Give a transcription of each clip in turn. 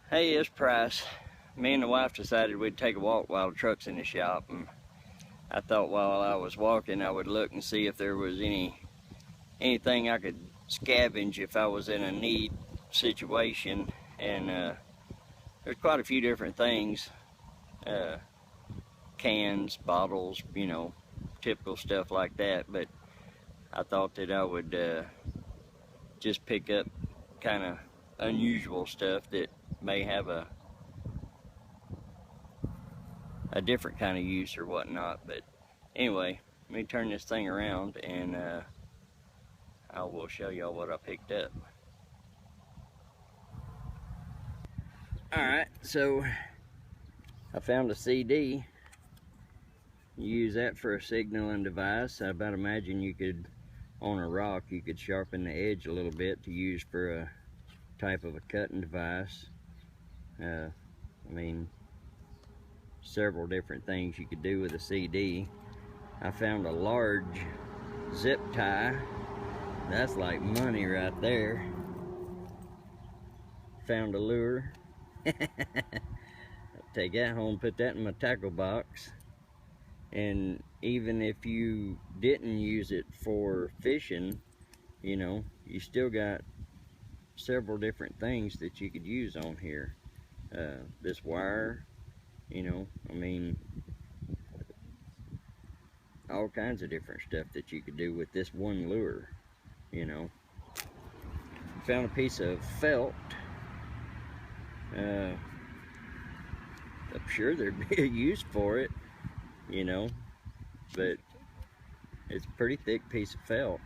Hey, it's Price. Me and the wife decided we'd take a walk while the truck's in the shop, and I thought while I was walking I would look and see if there was anything I could scavenge if I was in a need situation. And there's quite a few different things, cans, bottles, typical stuff like that, but I thought that I would just pick up kind of unusual stuff that may have a different kind of use or whatnot. But anyway, let me turn this thing around and I will show y'all what I picked up. Alright, so I found a CD. You use that for a signaling device. I about imagine you could, on a rock, you could sharpen the edge a little bit to use for a type of a cutting device. I mean, several different things you could do with a CD. I found a large zip tie. That's like money right there. Found a lure. Take that home, put that in my tackle box. And even if you didn't use it for fishing, you still got several different things that you could use on here. This wire, I mean, all kinds of different stuff that you could do with this one lure. Found a piece of felt. I'm sure there'd be a use for it, but it's a pretty thick piece of felt,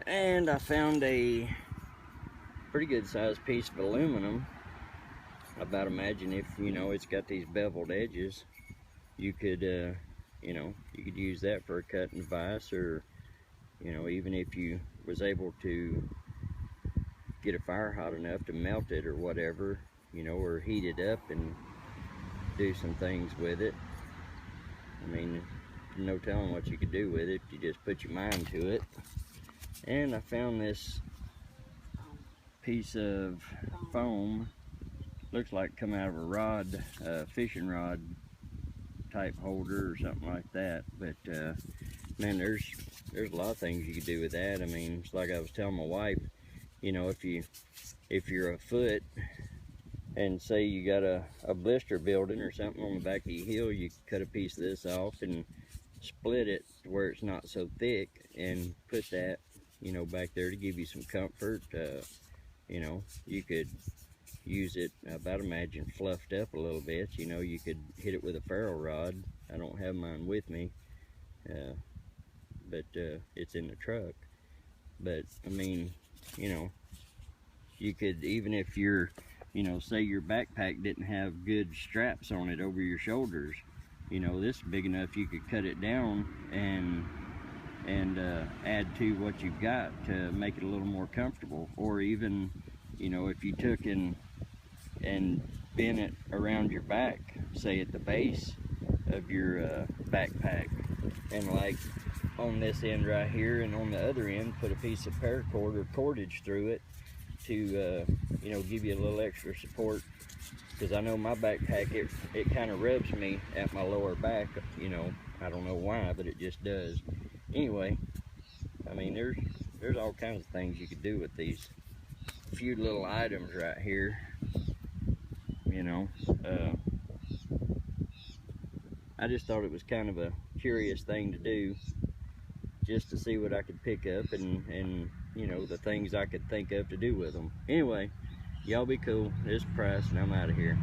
And I found a pretty good sized piece of aluminum. I about imagine if, it's got these beveled edges, you could, you could use that for a cutting device, or, even if you was able to get a fire hot enough to melt it or whatever, or heat it up and do some things with it. I mean, no telling what you could do with it if you just put your mind to it. And I found this piece of foam. Looks like come out of a rod, fishing rod type holder or something like that. But man, there's a lot of things you could do with that. I mean, it's like I was telling my wife, if you're afoot and say you got a blister building or something on the back of your heel, you cut a piece of this off and split it to where it's not so thick and put that, back there to give you some comfort. You could use it, I about imagine, fluffed up a little bit. You could hit it with a ferro rod. I don't have mine with me, but it's in the truck. But I mean, you could, even if you're, say your backpack didn't have good straps on it over your shoulders, this is big enough you could cut it down and add to what you've got to make it a little more comfortable. Or even, if you took and bent it around your back, say at the base of your backpack, and like on this end right here and on the other end put a piece of paracord or cordage through it to give you a little extra support, because I know my backpack, it kind of rubs me at my lower back. I don't know why, but it just does. Anyway, I mean, there's all kinds of things you could do with these few little items right here. I just thought it was kind of a curious thing to do, just to see what I could pick up and the things I could think of to do with them. Anyway, y'all be cool. This is Price, and I'm out of here.